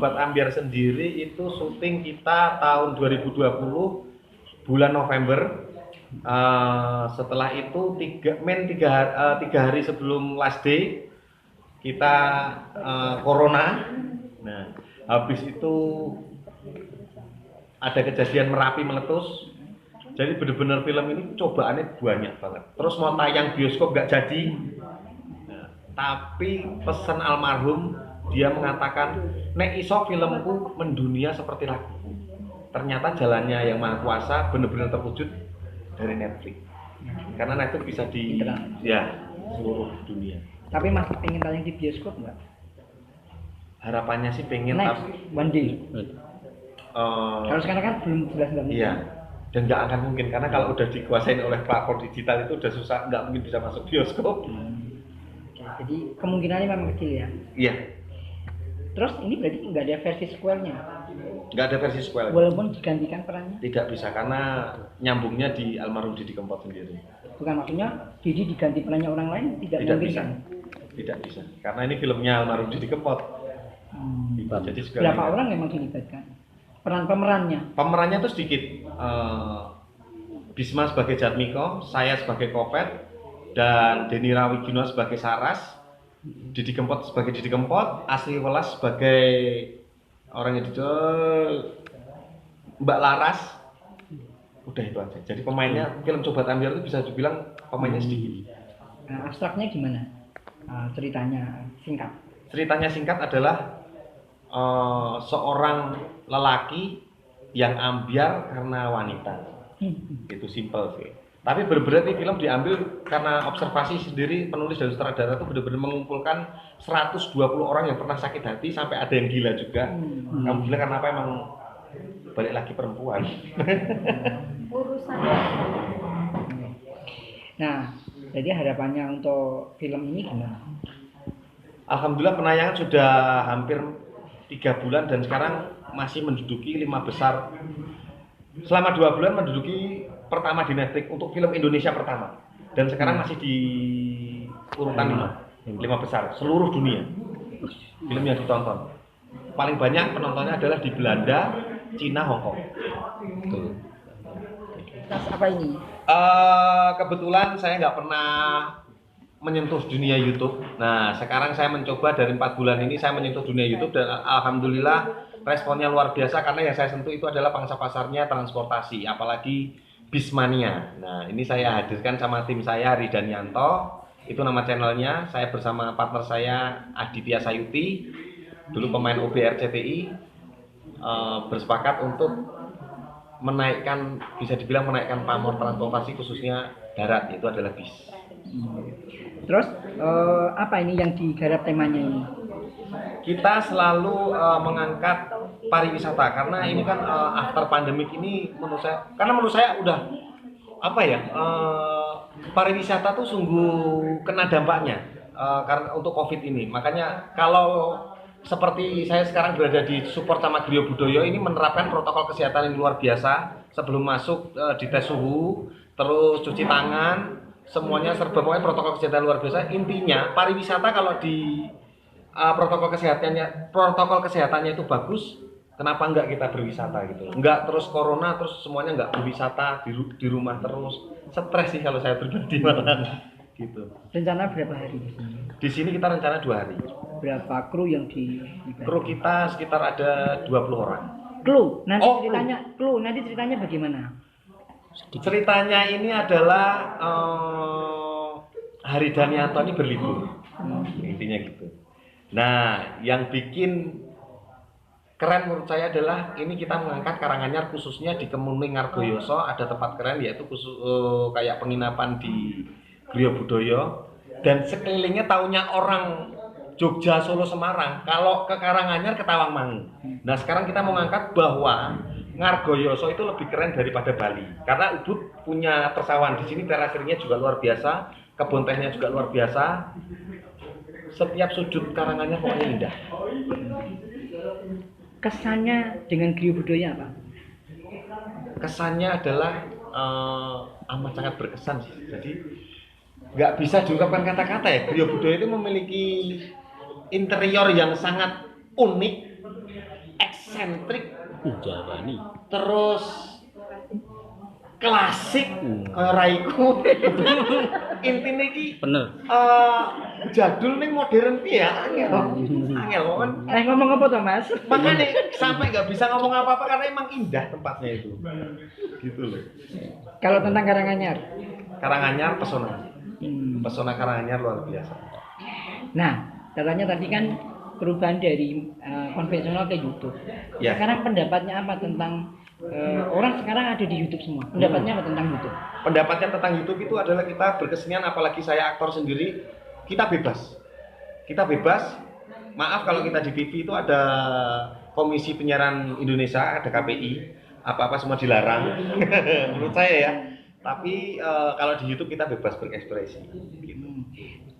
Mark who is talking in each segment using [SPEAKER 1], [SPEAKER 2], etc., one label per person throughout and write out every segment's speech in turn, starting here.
[SPEAKER 1] Sobat Ambyar sendiri itu syuting kita tahun 2020 bulan November. Setelah itu 3 hari sebelum last day kita corona. Nah, habis itu ada kejadian Merapi meletus. Jadi benar-benar film ini cobaannya banyak banget. Terus mau tayang bioskop nggak jadi. Nah, tapi pesan almarhum, dia mengatakan, nek iso filmku mendunia seperti laguku. Ternyata jalannya yang Maha Kuasa benar-benar terwujud dari Netflix. Karena Netflix bisa di seluruh dunia.
[SPEAKER 2] Tapi masih pengen tayang di bioskop nggak?
[SPEAKER 1] Harapannya sih pengen.
[SPEAKER 2] Next, one day. Kalau sekarang kan belum jelas banget.
[SPEAKER 1] Iya. Dan nggak akan mungkin karena kalau udah dikuasain oleh platform digital itu udah susah, nggak mungkin bisa masuk bioskop.
[SPEAKER 2] Jadi kemungkinannya memang kecil ya.
[SPEAKER 1] Iya.
[SPEAKER 2] Terus ini berarti nggak ada versi sequelnya?
[SPEAKER 1] Nggak ada versi sequel.
[SPEAKER 2] Walaupun digantikan perannya?
[SPEAKER 1] Tidak bisa karena nyambungnya di almarhum Didi Kempot sendiri.
[SPEAKER 2] Bukan, maksudnya Didi diganti perannya orang lain tidak mungkin
[SPEAKER 1] bisa.
[SPEAKER 2] kan?
[SPEAKER 1] Tidak bisa. Karena ini filmnya almarhum Didi Kempot. Jadi
[SPEAKER 2] berapa orang memang dilibatkan? Pemerannya?
[SPEAKER 1] Pemerannya tuh sedikit. Bisma sebagai Jatmiko, saya sebagai Kopet, dan Denny Rawigino sebagai Saras, Didi Kempot sebagai Didi Kempot, Asri Welas sebagai orang yang Mbak Laras. Udah itu aja. Jadi pemainnya film Sobat Ambyar itu bisa dibilang pemainnya sedikit.
[SPEAKER 2] Nah, abstraknya gimana? Ceritanya singkat.
[SPEAKER 1] Ceritanya singkat adalah seorang lelaki yang ambyar karena wanita. Itu simpel sih. Tapi benar-benar ini film diambil karena observasi sendiri penulis dan sutradara itu benar-benar mengumpulkan 120 orang yang pernah sakit hati sampai ada yang gila juga. Kamu gila karena apa? Emang balik lagi perempuan.
[SPEAKER 3] Urusannya.
[SPEAKER 2] Nah, jadi harapannya untuk film ini gimana?
[SPEAKER 1] Alhamdulillah penayangan sudah hampir 3 bulan dan sekarang masih menduduki 5 besar. Selama 2 bulan menduduki pertama di Netflix untuk film Indonesia pertama. Dan sekarang masih di urutan 5 besar seluruh dunia. Film yang ditonton. Paling banyak penontonnya adalah di Belanda, Cina, Hong Kong.
[SPEAKER 2] Terus apa ini?
[SPEAKER 1] Kebetulan saya nggak pernah menyentuh dunia YouTube. Nah, sekarang saya mencoba dari 4 bulan ini saya menyentuh dunia YouTube dan alhamdulillah responnya luar biasa karena yang saya sentuh itu adalah pangsa pasarnya transportasi, apalagi Bismania. Nah, ini saya hadirkan sama tim saya Ridan Yanto. Itu nama channelnya. Saya bersama partner saya Aditya Sayuti, dulu pemain OBRCTI, bersepakat untuk menaikkan, bisa dibilang menaikkan pamor transportasi khususnya darat, itu adalah bis.
[SPEAKER 2] Terus apa ini yang digarap temanya ini?
[SPEAKER 1] Kita selalu mengangkat pariwisata karena ini kan after pandemic ini menurut saya udah apa ya, pariwisata tuh sungguh kena dampaknya karena untuk COVID ini. Makanya kalau seperti saya sekarang berada di support sama Griyo Budoyo ini menerapkan protokol kesehatan yang luar biasa sebelum masuk, dites suhu, terus cuci tangan, semuanya serba pokoknya protokol kesehatan luar biasa. Intinya pariwisata kalau di protokol kesehatannya itu bagus, kenapa enggak kita berwisata gitu? Enggak terus corona terus semuanya enggak berwisata di rumah terus, stres sih kalau saya pribadi malah gitu.
[SPEAKER 2] Rencana berapa hari di sini?
[SPEAKER 1] Di sini kita rencana 2 hari.
[SPEAKER 2] Berapa kru yang
[SPEAKER 1] Kru kita sekitar ada 20 orang.
[SPEAKER 2] Kru? Nanti ceritanya bagaimana?
[SPEAKER 1] Ceritanya ini adalah Hari Danianto ini berlibur. Intinya gitu. Nah, yang bikin keren menurut saya adalah ini kita mengangkat Karanganyar khususnya di Kemuning Ngargoyoso ada tempat keren yaitu kayak penginapan di Griyo Budoyo dan sekelilingnya taunya orang Jogja, Solo, Semarang. Kalau ke Karanganyar ke Tawangmangu. Nah, sekarang kita mau ngangkat bahwa Ngargoyoso itu lebih keren daripada Bali karena Ubud punya persawahan di sini, terasirnya juga luar biasa, kebun tehnya juga luar biasa. Setiap sudut Karanganyar pokoknya indah.
[SPEAKER 2] Kesannya dengan Griyo Budoyo apa?
[SPEAKER 1] Kesannya adalah amat sangat berkesan sih. Jadi nggak bisa diungkapkan kata-kata ya. Griyo Budoyo itu memiliki interior yang sangat unik eksentrik,
[SPEAKER 3] Jawani.
[SPEAKER 1] terus klasik kayak Raiku. Intine iki
[SPEAKER 3] Bener.
[SPEAKER 1] jadul ning modern piye ya? Angel kan.
[SPEAKER 2] Ngomong apa tuh Mas?
[SPEAKER 1] Makanya sampai nggak bisa ngomong apa-apa karena emang indah tempatnya itu. Gitu loh.
[SPEAKER 2] Kalau tentang Karanganyar.
[SPEAKER 1] Karanganyar pesona.
[SPEAKER 2] Hmm.
[SPEAKER 1] Pesona Karanganyar luar biasa.
[SPEAKER 2] Nah, katanya tadi kan perubahan dari konvensional ke YouTube.
[SPEAKER 1] Ya.
[SPEAKER 2] Sekarang pendapatnya apa tentang orang sekarang ada di YouTube semua? Pendapatnya apa tentang YouTube?
[SPEAKER 1] Pendapatnya tentang YouTube itu adalah kita berkesenian, apalagi saya aktor sendiri, kita bebas. Kita bebas. Maaf kalau kita di TV itu ada Komisi Penyiaran Indonesia, ada KPI, apa-apa semua dilarang. Menurut saya ya. Tapi kalau di YouTube kita bebas berekspresi. Gitu.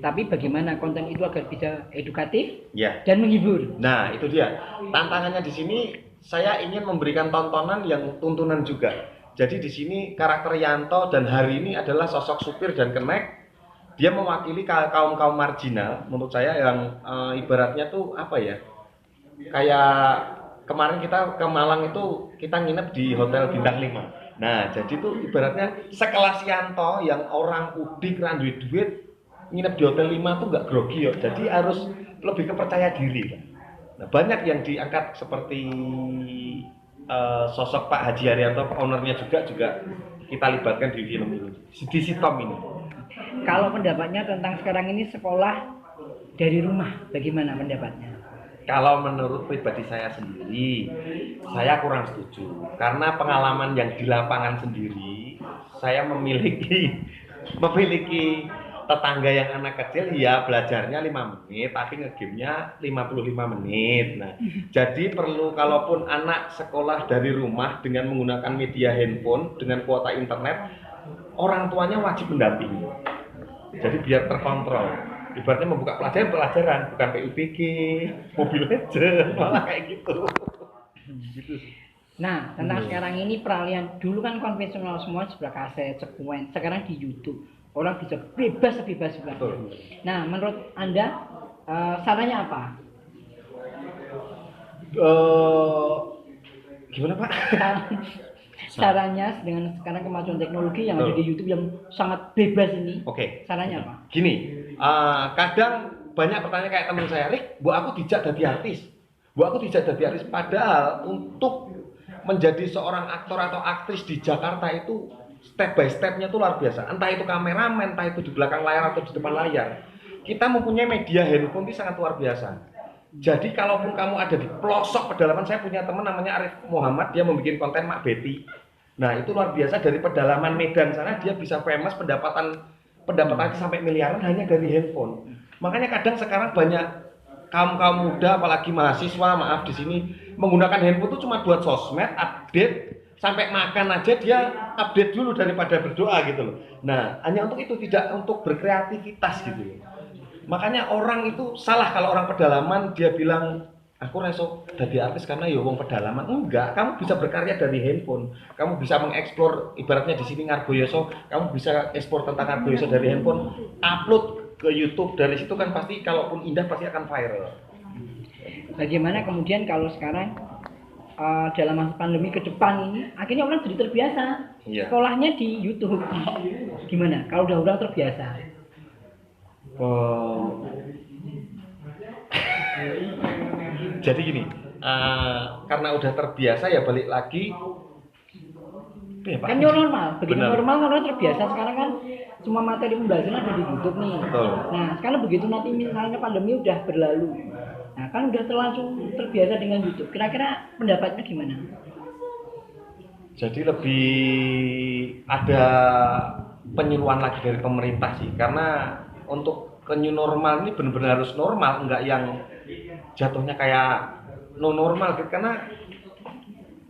[SPEAKER 2] Tapi bagaimana konten itu agar bisa edukatif
[SPEAKER 1] Ya.
[SPEAKER 2] dan menghibur?
[SPEAKER 1] Nah, itu dia. Tantangannya di sini saya ingin memberikan tontonan yang tuntunan juga. Jadi di sini karakter Yanto dan Hari ini adalah sosok supir dan kenek. Dia mewakili kaum marginal menurut saya yang ibaratnya tuh apa ya? Kayak kemarin kita ke Malang itu kita nginep di Hotel Bintang 5. Nah, jadi tuh ibaratnya sekelas Yanto yang orang udik ra duit nginep di Hotel 5 tuh nggak grogi ya. Jadi harus lebih kepercaya diri. Nah, banyak yang diangkat seperti sosok Pak Haji Haryanto, ownernya juga kita libatkan di film ini, di sitcom ini.
[SPEAKER 2] Kalau pendapatnya tentang sekarang ini sekolah dari rumah, bagaimana pendapatnya?
[SPEAKER 1] Kalau menurut pribadi saya sendiri, saya kurang setuju karena pengalaman yang di lapangan sendiri, saya memiliki tetangga yang anak kecil ya belajarnya 5 menit tapi nge-game-nya 55 menit. Nah, jadi perlu kalaupun anak sekolah dari rumah dengan menggunakan media handphone dengan kuota internet, orang tuanya wajib mendampingi. Jadi biar terkontrol. Ibaratnya membuka pelajaran bukan PUBG, Mobile Legends, malah kayak gitu. Gitu sih.
[SPEAKER 2] Nah, tentang sekarang ini peralihan dulu kan konvensional semua sebelah kaset, sekuen. Sekarang di YouTube orang bisa bebas.
[SPEAKER 1] Betul.
[SPEAKER 2] Nah, menurut Anda sarannya apa?
[SPEAKER 1] Gimana Pak?
[SPEAKER 2] Caranya dengan sekarang kemajuan teknologi yang ada di YouTube yang sangat bebas ini.
[SPEAKER 1] Oke.
[SPEAKER 2] Caranya apa?
[SPEAKER 1] Gini, kadang banyak pertanyaan kayak teman saya, Rik, bu aku dijak jadi artis. Bu aku dijak jadi artis. Padahal untuk menjadi seorang aktor atau aktris di Jakarta itu step by stepnya itu luar biasa. Entah itu kameramen, entah itu di belakang layar atau di depan layar. Kita mempunyai media handphone itu sangat luar biasa. Jadi kalaupun kamu ada di pelosok pedalaman, saya punya teman namanya Arif Muhammad, dia membuat konten Mak Betty. Nah itu luar biasa, dari pedalaman Medan sana dia bisa famous, pendapatan sampai miliaran hanya dari handphone. Makanya kadang sekarang banyak kaum muda, apalagi mahasiswa, maaf di sini menggunakan handphone itu cuma buat sosmed, update, sampai makan aja dia update dulu daripada berdoa gitu loh. Nah hanya untuk itu, tidak untuk berkreativitas gitu loh. Makanya orang itu salah kalau orang pedalaman dia bilang aku reso jadi artis karena ya wong pedalaman. Enggak, kamu bisa berkarya dari handphone. Kamu bisa mengeksplor, ibaratnya di sini Ngargoyoso, kamu bisa ekspor tentang Ngargoyoso dari handphone, upload ke YouTube, dari situ kan pasti kalaupun indah pasti akan viral.
[SPEAKER 2] Bagaimana kemudian kalau sekarang dalam masa pandemi ke depan ini akhirnya orang jadi terbiasa.
[SPEAKER 1] Iya.
[SPEAKER 2] Sekolahnya di YouTube. Gimana? Kalau udah orang terbiasa.
[SPEAKER 1] Jadi gini, karena udah terbiasa ya balik lagi. Ya, Pak?
[SPEAKER 2] Kan new normal, begitu
[SPEAKER 1] Benar.
[SPEAKER 2] normal orang terbiasa. Sekarang kan semua materi pembelajaran ada di YouTube nih.
[SPEAKER 1] Betul.
[SPEAKER 2] Nah, sekarang begitu nanti misalnya pandemi udah berlalu, nah kan udah langsung terbiasa dengan YouTube. Kira-kira pendapatnya gimana?
[SPEAKER 1] Jadi lebih ada penyuluhan lagi dari pemerintah sih, karena untuk ke new normal ini benar-benar harus normal, enggak yang jatuhnya kayak no normal gitu, karena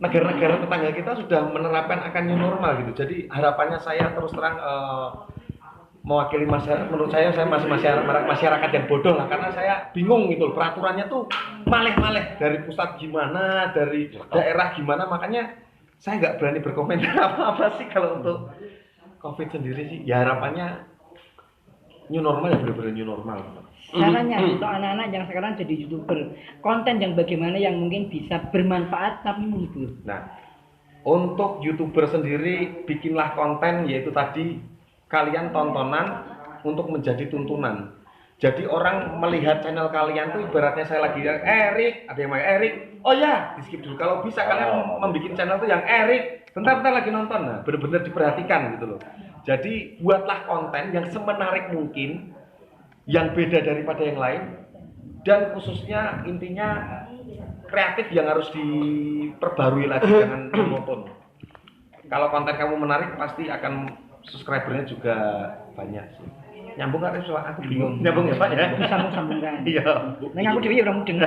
[SPEAKER 1] negara-negara tetangga kita sudah menerapkan akan new normal gitu. Jadi harapannya saya terus terang mewakili masyarakat, menurut saya masih masyarakat yang bodoh lah, karena saya bingung gitu loh, peraturannya tuh maleh-maleh, dari pusat gimana, dari daerah gimana, makanya saya nggak berani berkomentar apa-apa sih kalau untuk COVID sendiri sih. Ya harapannya new normal ya benar-benar new normal.
[SPEAKER 2] Caranya untuk anak-anak yang sekarang jadi YouTuber, konten yang bagaimana yang mungkin bisa bermanfaat tapi menghibur.
[SPEAKER 1] Nah, untuk YouTuber sendiri bikinlah konten yaitu tadi kalian tontonan untuk menjadi tuntunan. Jadi orang melihat channel kalian tuh ibaratnya saya lagi Erik, ada yang mau Erik, oh ya di skip dulu. Kalau bisa kalian membuat channel tuh yang Erik, bentar-bentar lagi nonton, nah benar-benar diperhatikan gitu loh. Jadi buatlah konten yang semenarik mungkin, yang beda daripada yang lain, dan khususnya intinya kreatif yang harus diperbarui lagi, jangan monoton. Kalau konten kamu menarik pasti akan subscribernya juga banyak sih. Nyambung nggak Soal aku bingung. Nyambung ya Pak ya?
[SPEAKER 2] Sambung-sambungkan.
[SPEAKER 1] Iya.
[SPEAKER 2] Neng aku dewi orang mudeng.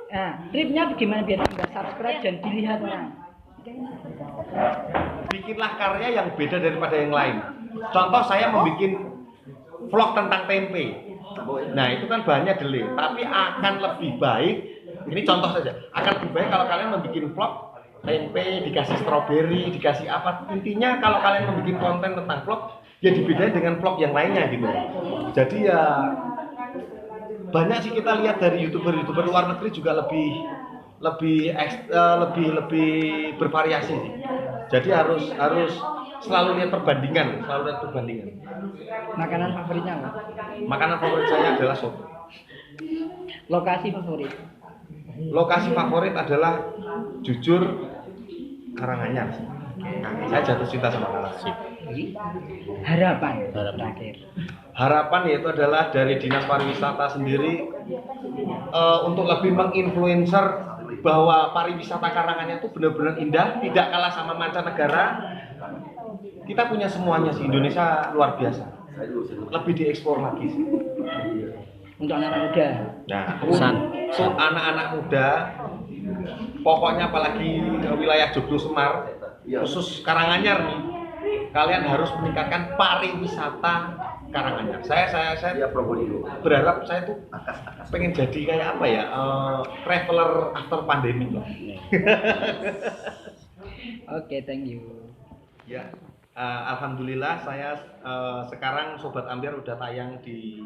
[SPEAKER 2] Nah, tripnya bagaimana biar Anda subscribe dan dilihat orang?
[SPEAKER 1] Bikinlah karya yang beda daripada yang lain. Contoh saya membuat vlog tentang tempe. Nah itu kan bahannya delay, tapi akan lebih baik. Ini contoh saja. Akan lebih baik kalau kalian membuat vlog tempe dikasih stroberi, dikasih apa. Intinya kalau kalian membuat konten tentang vlog, ya dibedain dengan vlog yang lainnya gitu. Jadi ya banyak sih kita lihat dari youtuber luar negeri juga lebih bervariasi sih. Jadi harus selalu lihat perbandingan.
[SPEAKER 2] Makanan favoritnya apa?
[SPEAKER 1] Makanan favorit saya adalah soto.
[SPEAKER 2] Lokasi favorit?
[SPEAKER 1] Lokasi favorit adalah jujur Karanganyar. Nah, saya jatuh cinta sama Karanganyar.
[SPEAKER 2] Harapan terakhir.
[SPEAKER 1] Harapan yaitu adalah dari Dinas Pariwisata sendiri untuk lebih menginfluencer bahwa pariwisata Karanganyar itu benar-benar indah, tidak kalah sama mancanegara. Kita punya semuanya sih, Indonesia luar biasa. Lebih diekspor lagi sih.
[SPEAKER 2] Untuk anak-anak muda.
[SPEAKER 1] Nah, untuk anak-anak muda, pokoknya apalagi wilayah Joglo Semar, khusus Karanganyar nih, kalian harus meningkatkan pariwisata Karanganyar. Saya berharap saya tuh pengen jadi kayak apa ya, traveler after pandemic loh.
[SPEAKER 2] Oke, thank you.
[SPEAKER 1] Ya, alhamdulillah saya sekarang Sobat Ambiar udah tayang di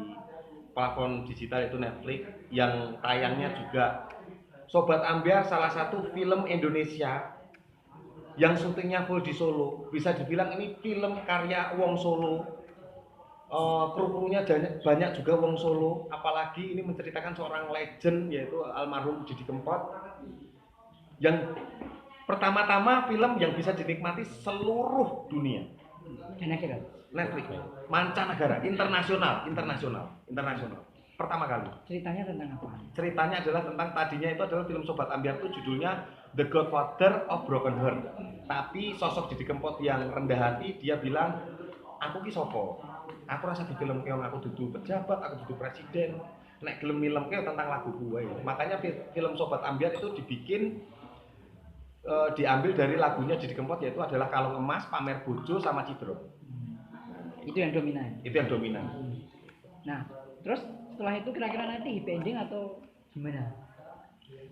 [SPEAKER 1] platform digital itu Netflix, yang tayangnya juga Sobat Ambiar salah satu film Indonesia yang syutingnya full di Solo. Bisa dibilang ini film karya wong Solo. Kru-krunya banyak juga wong Solo, apalagi ini menceritakan seorang legend yaitu almarhum Didi Kempot, yang pertama-tama film yang bisa dinikmati seluruh dunia. Netflix, mancanegara, internasional, pertama kali.
[SPEAKER 2] Ceritanya tentang apa?
[SPEAKER 1] Ceritanya adalah tentang, tadinya itu adalah film Sobat Ambiar itu judulnya The Godfather of Broken Heart. Tapi sosok Didi Kempot yang rendah hati, dia bilang, aku ki sopo? Aku rasa di film keong aku dudu pejabat, aku dudu presiden. Nek film tentang lagu gue. Makanya film Sobat Ambiar itu dibikin diambil dari lagunya Didi Kempot, yaitu adalah Kalung Emas, Pamer Bojo, sama Cidro.
[SPEAKER 2] Itu yang dominan. Nah, terus setelah itu kira-kira nanti happy ending atau gimana?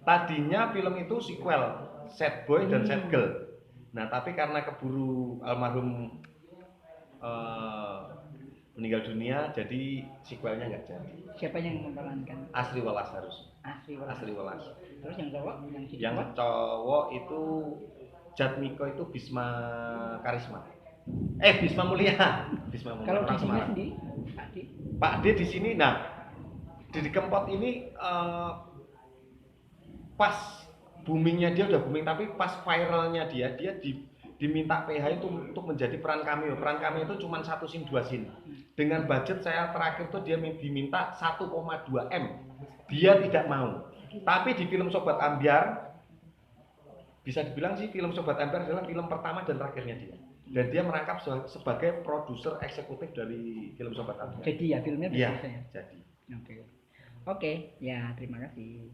[SPEAKER 1] Tadinya film itu sequel, Sad Boy dan Sad Girl. Nah, tapi karena keburu almarhum meninggal dunia, jadi sequelnya nggak jadi.
[SPEAKER 2] Siapa yang memerankan?
[SPEAKER 1] Asri Welas harus.
[SPEAKER 2] Asri Welas. Terus yang cowok?
[SPEAKER 1] Yang cowok itu Jatmiko itu Bisma Karisma. Bisma Mulia.
[SPEAKER 2] Kalau di sini sendiri,
[SPEAKER 1] Pak D di sini. Nah, Didi Kempot ini pas boomingnya dia udah booming, tapi pas viralnya dia diminta PH itu untuk menjadi peran cameo. Peran cameo itu cuma 1 scene 2 scene. Dengan budget saya terakhir tuh dia diminta 1,2 M. Dia tidak mau. Tapi di film Sobat Ambiar, bisa dibilang sih film Sobat Ambiar adalah film pertama dan terakhirnya dia. Dan dia merangkap sebagai produser eksekutif dari film Sobat Ambiar.
[SPEAKER 2] Jadi ya filmnya bisa ya?
[SPEAKER 1] Jadi.
[SPEAKER 2] Oke, ya terima kasih.